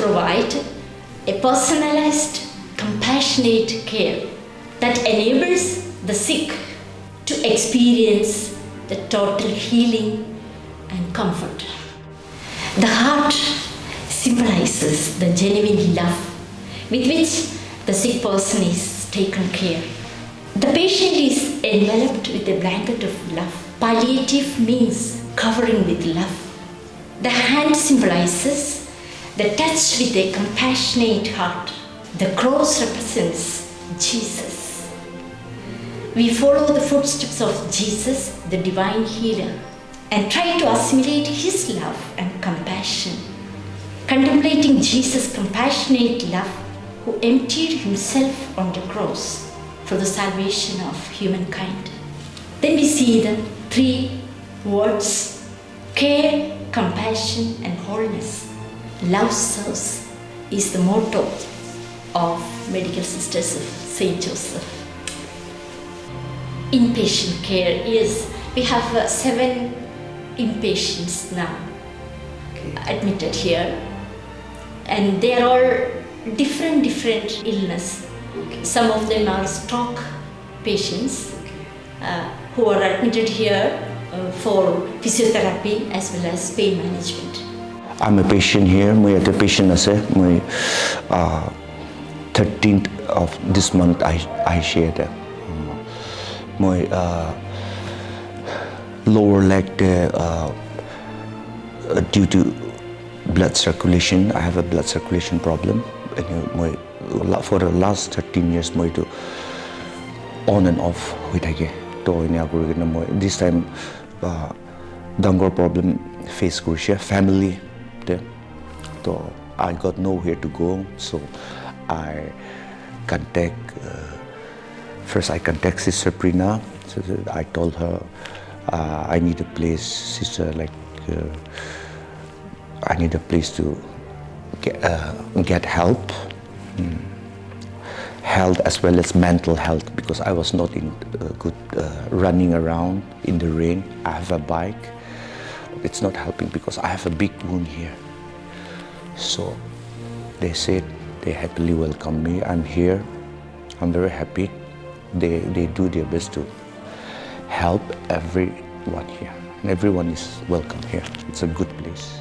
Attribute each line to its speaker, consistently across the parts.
Speaker 1: provide a personalized, compassionate care that enables the sick to experience the total healing and comfort. The heart symbolizes the genuine love with which the sick person is taken care. The patient is enveloped with a blanket of love. Palliative means covering with love. The hand symbolizes the touch with a compassionate heart. The cross represents Jesus. We follow the footsteps of Jesus, the divine healer, and try to assimilate his love and compassion. Contemplating Jesus' compassionate love, who emptied himself on the cross for the salvation of humankind. Then we see the three words: care, compassion, and wholeness. Love serves is the motto of Medical Sisters of St. Joseph. Inpatient care, yes, we have 7 inpatients now admitted here, and they are all different illness. Some of them are stroke patients who are admitted here for physiotherapy as well as pain management.
Speaker 2: I'm a patient here. My the patient is my 13th of this month. I shared my lower leg due to blood circulation. I have a blood circulation problem. And for the last 13 years, I do on and off with this time, dangar problem face family. So I got nowhere to go, so I contact. First, I contact Sister Prina. So I told her I need a place, sister. I need a place to get help, health as well as mental health, because I was not in good running around in the rain. I have a bike. It's not helping because I have a big wound here. So they said they happily welcome me. I'm here. I'm very happy. They do their best to help everyone here. And everyone is welcome here. It's a good place.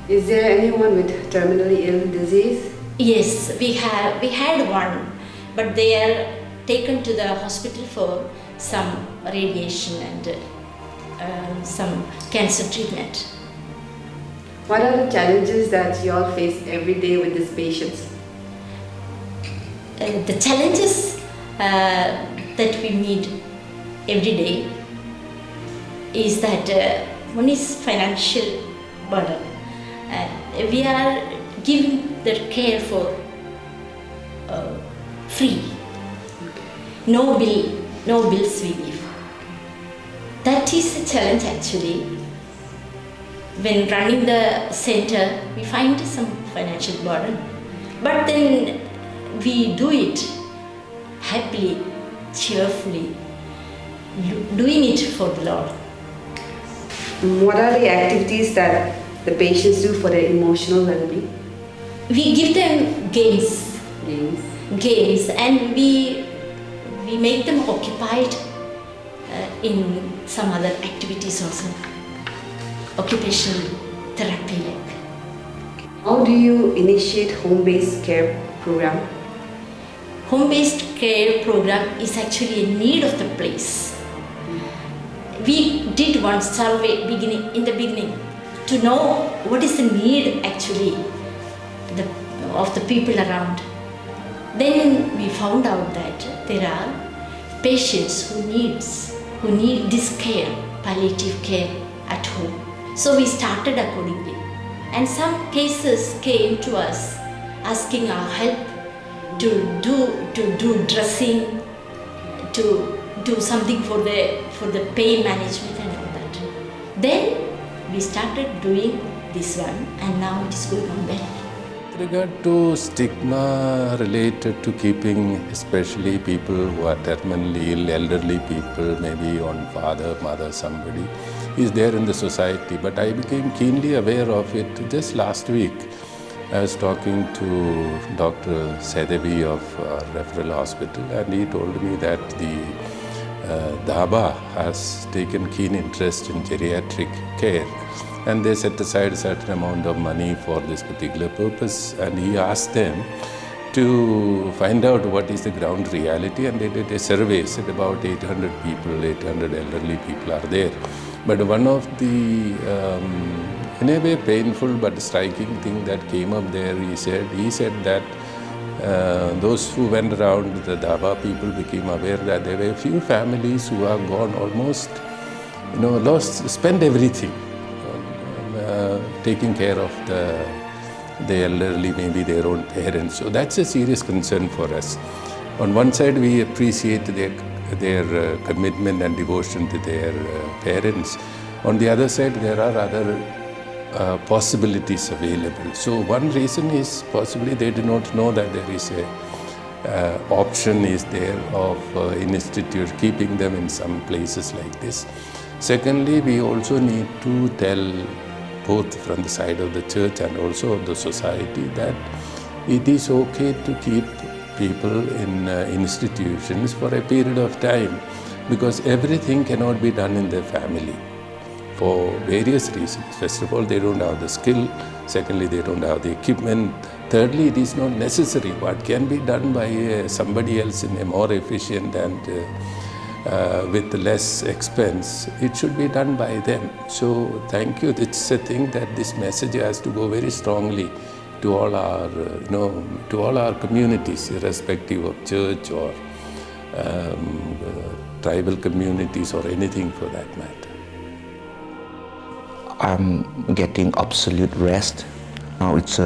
Speaker 3: Is there anyone with terminally ill disease?
Speaker 1: Yes, we had one, but they are taken to the hospital for some radiation and some cancer treatment.
Speaker 3: What are the challenges that you all face every day with these patients?
Speaker 1: The challenges that we meet every day is that one is financial burden. We are giving the care for free. No bills we give. That is a challenge actually. When running the center, we find some financial burden. But then we do it happily, cheerfully, doing it for the Lord.
Speaker 3: What are the activities that the patients do for their emotional well-being?
Speaker 1: We give them games, and we make them occupied in some other activities also. Occupational therapy
Speaker 3: How do you initiate home-based care program?
Speaker 1: Home-based care program is actually a need of the place. We did one survey in the beginning to know what is the need actually of the people around. Then we found out that there are patients who need this care, palliative care at home. So we started accordingly. And some cases came to us asking our help to do dressing, to do something for the pain management and all that. Then we started doing this one, and now it is going on well.
Speaker 4: With regard to stigma related to keeping especially people who are terminally ill, elderly people, maybe on father, mother, somebody, is there in the society. But I became keenly aware of it just last week I was talking to Dr. Sedevi of referral hospital, and he told me that the Dhaba has taken keen interest in geriatric care, and they set aside a certain amount of money for this particular purpose. And he asked them to find out what is the ground reality, and they did a survey. Said about 800 people, 800 elderly people are there. But one of the in a way painful but striking thing that came up there, he said that those who went around the Dhaba, people became aware that there were a few families who have gone almost, spent everything taking care of the elderly, maybe their own parents. So that's a serious concern for us. On one side, we appreciate their commitment and devotion to their parents. On the other side, there are other possibilities available. So one reason is possibly they do not know that there is a option is there of institute keeping them in some places like this. Secondly, we also need to tell both from the side of the church and also of the society that it is okay to keep people in institutions for a period of time, because everything cannot be done in their family for various reasons. First of all, they don't have the skill. Secondly, they don't have the equipment. Thirdly, it is not necessary. What can be done by somebody else in a more efficient and with less expense, it should be done by them. So thank you. It's a thing that this message has to go very strongly to all our, to all our communities, irrespective of church or tribal communities or anything for that matter.
Speaker 2: I'm getting absolute rest. Now it's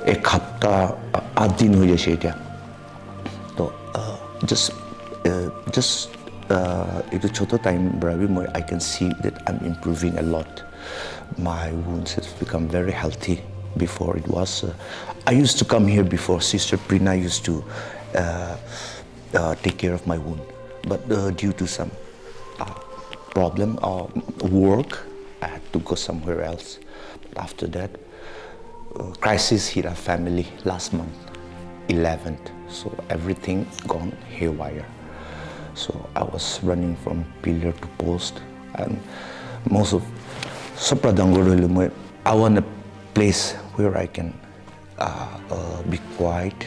Speaker 2: एक हफ्ता 8 दिन हो जैसे क्या तो just itu छोटा time berapa I can see that I'm improving a lot. My wounds have become very healthy. Before it was I used to come here before. Sister Prina used to take care of my wound, but due to some problem or work, I had to go somewhere else. But after that, crisis hit our family last month, 11th. So everything gone haywire. So I was running from pillar to post, and most of I want a place where I can be quiet,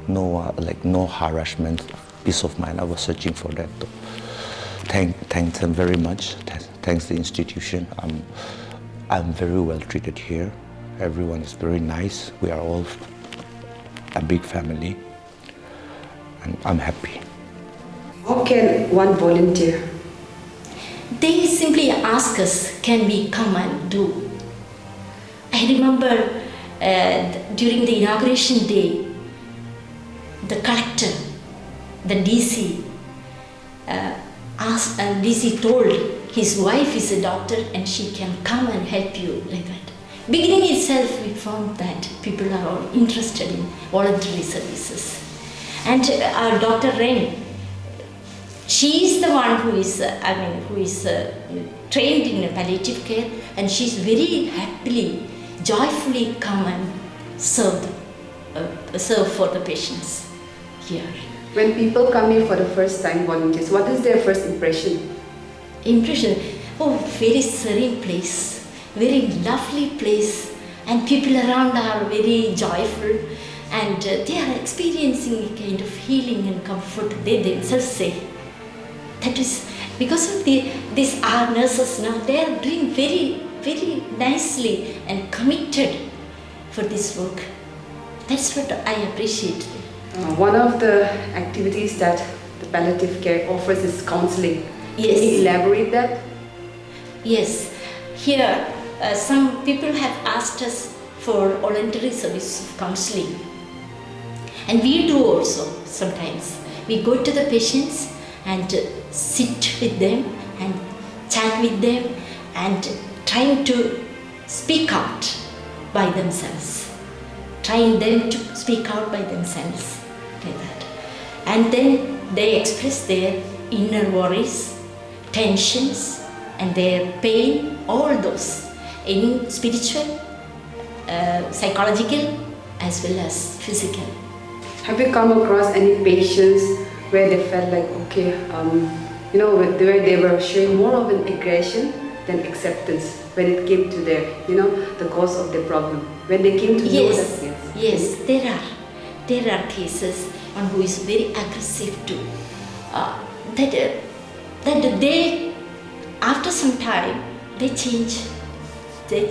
Speaker 2: no harassment, peace of mind. I was searching for that. Thanks them very much. Thanks the institution. I'm very well treated here. Everyone is very nice. We are all a big family, and I'm happy.
Speaker 3: How can one volunteer?
Speaker 1: They simply ask us, can we come and do? I remember during the inauguration day, the collector, the DC, DC told his wife is a doctor and she can come and help you like that. Beginning itself, we found that people are all interested in voluntary services. And our Dr. Ren, she is the one who is, trained in palliative care, and she's very happily, joyfully come and serve for the patients here.
Speaker 3: When people come here for the first time, volunteers, what is their first impression?
Speaker 1: Oh, very serene place, very lovely place, and people around are very joyful, and they are experiencing a kind of healing and comfort, they themselves say. That is because of these our nurses now, they are doing very, very nicely and committed for this work. That's what I appreciate.
Speaker 3: One of the activities that the palliative care offers is counseling.
Speaker 1: Yes.
Speaker 3: Can you elaborate that?
Speaker 1: Yes. Here, some people have asked us for voluntary service of counseling. And we do also sometimes. We go to the patients and sit with them and chat with them and trying to speak out by themselves. Trying them to speak out by themselves like that. And then they express their inner worries, tensions and their pain, all those in spiritual psychological as well as physical.
Speaker 3: Have you come across any patients where they felt like, okay, where they were showing more of an aggression than acceptance when it came to their, the cause of their problem? When they came to know that,
Speaker 1: yes, there are cases on who is very aggressive too. That they, after some time, they change their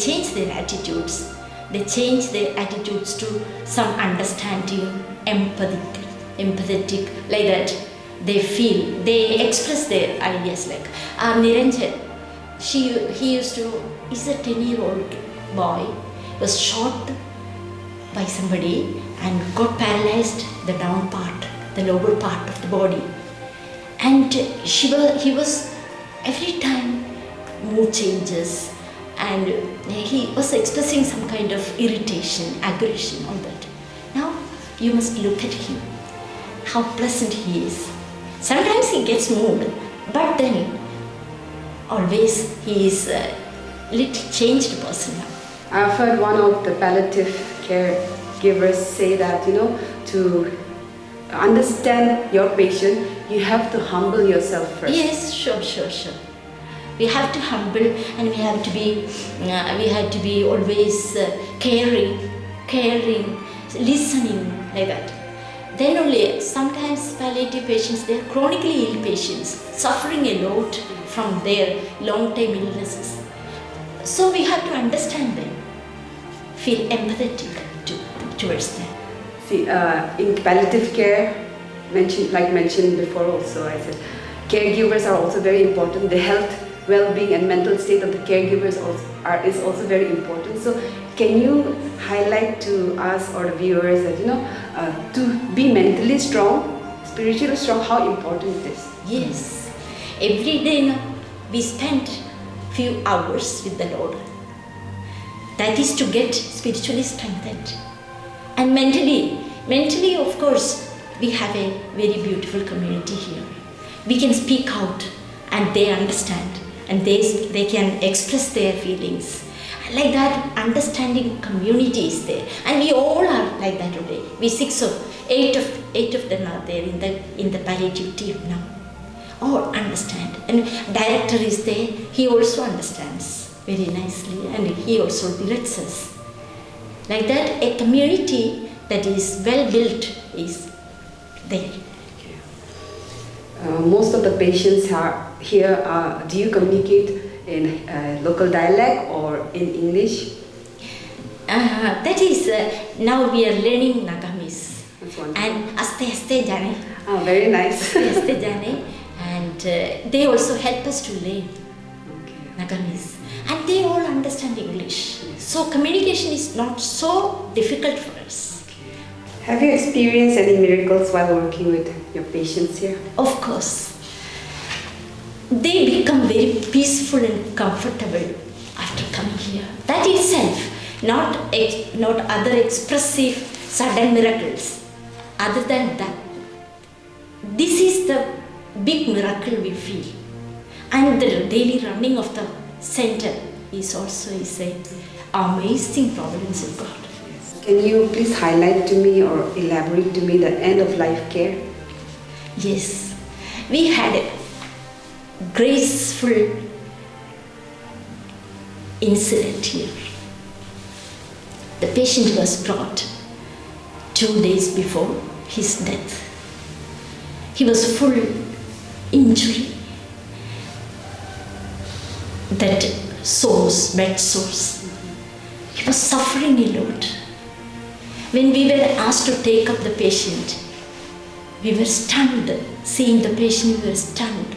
Speaker 1: attitudes. They change their attitudes to some understanding, empathetic, like that. They express their ideas like Niranjan. He's a 10-year-old boy, was shot by somebody and got paralyzed the down part, the lower part of the body. And he was every time mood changes, and he was expressing some kind of irritation, aggression, all that. Now you must look at him, how pleasant he is. Sometimes he gets moved, but then always he is a little changed person now.
Speaker 3: I've heard one of the palliative caregivers say that, to understand your patient, you have to humble yourself first.
Speaker 1: Yes, sure. We have to humble, and we have to be always caring, listening, like that. Then only, sometimes palliative patients, they are chronically ill patients, suffering a lot from their long-term illnesses. So we have to understand them, feel empathetic towards them.
Speaker 3: See, in palliative care, mentioned before also, I said, caregivers are also very important. The health, well-being and mental state of the caregivers is also very important. So can you highlight to us or the viewers that, to be mentally strong, spiritually strong, how important it is?
Speaker 1: Yes. Every day we spend few hours with the Lord. That is to get spiritually strengthened. And mentally of course, we have a very beautiful community here. We can speak out and they understand, and they can express their feelings. Like that, understanding community is there, and we all are like that today. We eight of them are there in the palliative team now. All understand, and director is there. He also understands very nicely, and he also directs us. Like that, a community that is well built is there.
Speaker 3: Most of the patients here, do you communicate in local dialect or in English?
Speaker 1: That is, now we are learning Nagamis.
Speaker 3: That's wonderful.
Speaker 1: And aste jane.
Speaker 3: Oh, very nice.
Speaker 1: Aste jane. And they also help us to learn Nagamis. And they all understand English. So communication is not so difficult for us.
Speaker 3: Have you experienced any miracles while working with your patients here?
Speaker 1: Of course. They become very peaceful and comfortable after coming here. That itself, not other expressive sudden miracles. Other than that, this is the big miracle we feel. And the daily running of the center is also an amazing providence of God.
Speaker 3: Can you please highlight to me or elaborate to me the end of life care?
Speaker 1: Yes, we had a graceful incident here. The patient was brought 2 days before his death. He was full injury, that sores, bed sores. He was suffering a lot. When we were asked to take up the patient, we were stunned. Seeing the patient, we were stunned.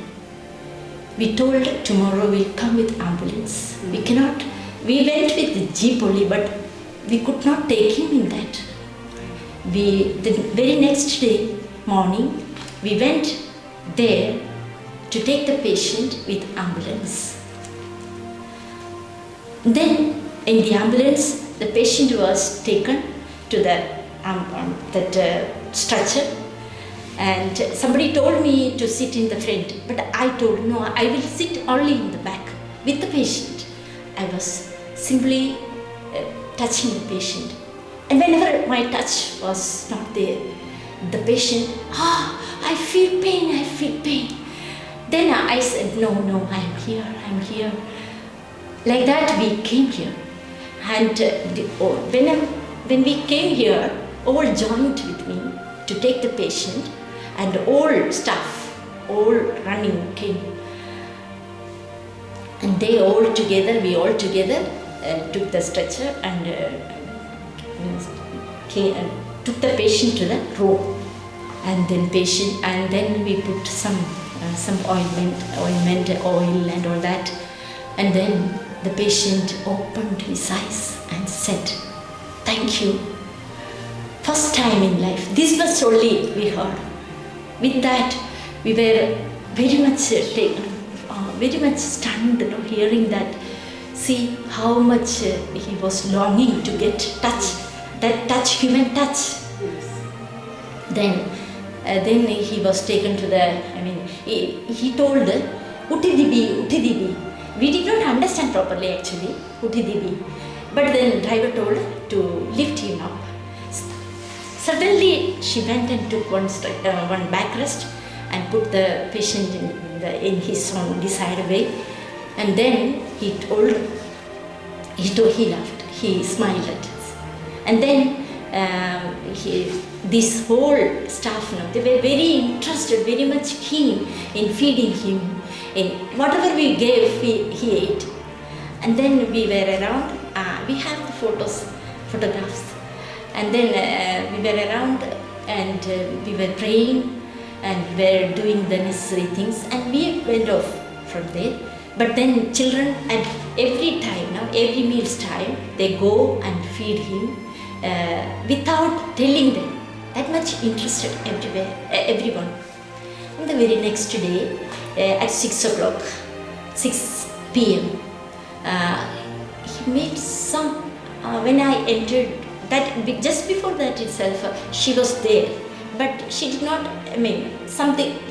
Speaker 1: We told tomorrow we'll come with ambulance. We went with the jeep only, but we could not take him in that. The very next day morning, we went there to take the patient with ambulance. Then in the ambulance, the patient was taken to that stretcher, and somebody told me to sit in the front, but I told no, I will sit only in the back with the patient. I was simply touching the patient. And whenever my touch was not there, the patient, I feel pain, I feel pain. Then I said, no, I'm here. Like that we came here. And when we came here, all joined with me to take the patient, and all staff, all running came. And we all together took the stretcher and took the patient to the room. And then we put some oil and all that. And then the patient opened his eyes and said, "Thank you." First time in life. This was only we heard. With that, we were very much stunned, hearing that. See how much he was longing to get human touch.
Speaker 3: Yes.
Speaker 1: Then he was taken to he told, "Utti Dibi." We did not understand properly actually, "Utti Dibi." But then driver told to lift him up. Suddenly she went and took one backrest and put the patient in his own desired way. And then he laughed, he smiled at us. And then this whole staff, they were very interested, very much keen in feeding him. In whatever we gave, he ate. And then we were around, we have the photographs. And then we were around and we were praying and we were doing the necessary things, and we went off from there. But then children at every meal's time, they go and feed him without telling them. That much interested everyone. On the very next day, at 6 p.m, he made some, when I entered, just before that itself, she was there. But she did not,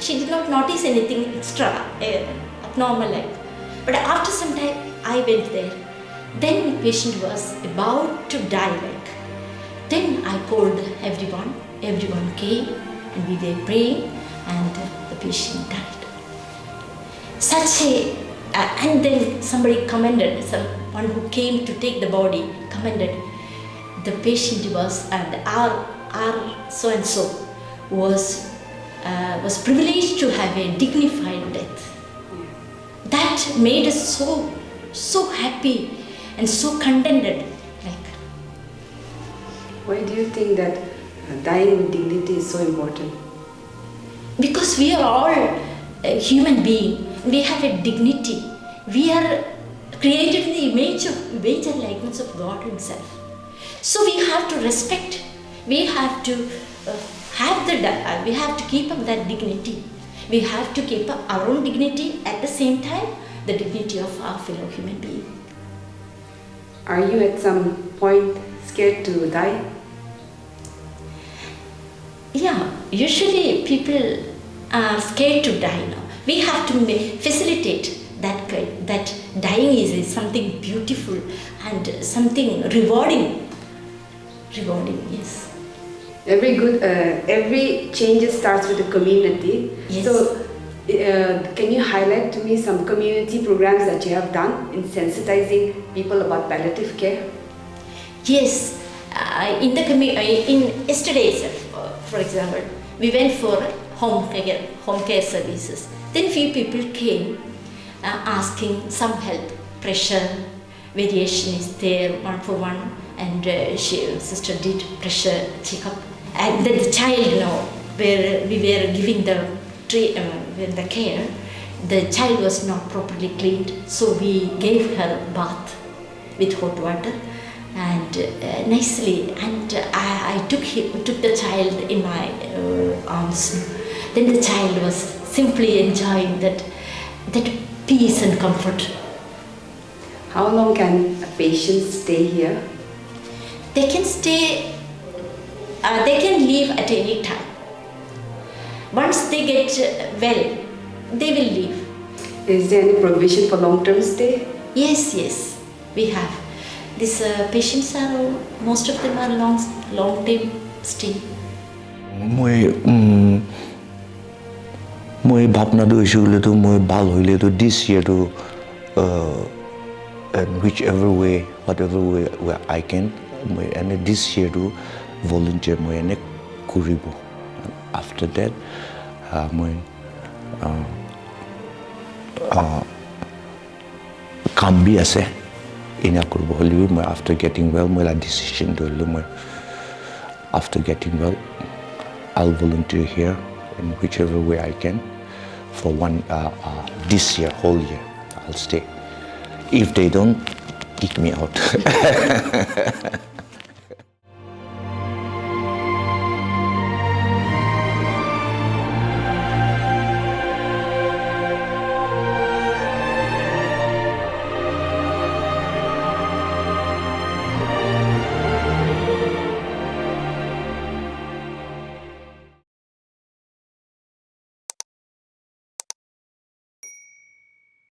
Speaker 1: she did not notice anything extra, abnormal like. But after some time, I went there. Then the patient was about to die like. Then I called everyone. Everyone came and we were praying, and the patient died. And then somebody commended, someone who came to take the body commended, the patient was, and our so and so was privileged to have a dignified death. That made us so happy and so contented.
Speaker 3: Why do you think that dying with dignity is so important?
Speaker 1: Because we are all a human being. We have a dignity. We are created in the image and likeness of God Himself. So we have to respect. We have to we have to keep up that dignity. We have to keep up our own dignity, at the same time the dignity of our fellow human being.
Speaker 3: Are you at some point scared to die?
Speaker 1: Yeah, usually people are scared to die now. We have to facilitate that dying is something beautiful and something rewarding. Rewarding, yes.
Speaker 3: Every change starts with a community.
Speaker 1: Yes.
Speaker 3: So, can you highlight to me some community programs that you have done in sensitizing people about palliative care?
Speaker 1: Yes, in yesterday itself, for example, we went for home care services. Then few people came asking some help. Pressure variation is there 1-for-1, and sister did pressure checkup. And then the child, where we were giving the care, the child was not properly cleaned, so we gave her bath with hot water and nicely, and I took the child in my arms. Then the child was simply enjoying that peace and comfort.
Speaker 3: How long can a patient stay here?
Speaker 1: They can stay, they can leave at any time. Once they get well, they will leave.
Speaker 3: Is there any provision for long-term stay?
Speaker 1: Yes, we have. These patients are most of them are long time stay.
Speaker 2: Moi bhapna do ishule to moi bal hoile to this year to and whichever way, whatever way where I can, and this year to volunteer moi and kuribo. After that, moi kam bi ase ina kuribo holi moi after getting well moi la decision to moi after getting well I'll volunteer here in whichever way I can for this year, whole year, I'll stay. If they don't, kick me out.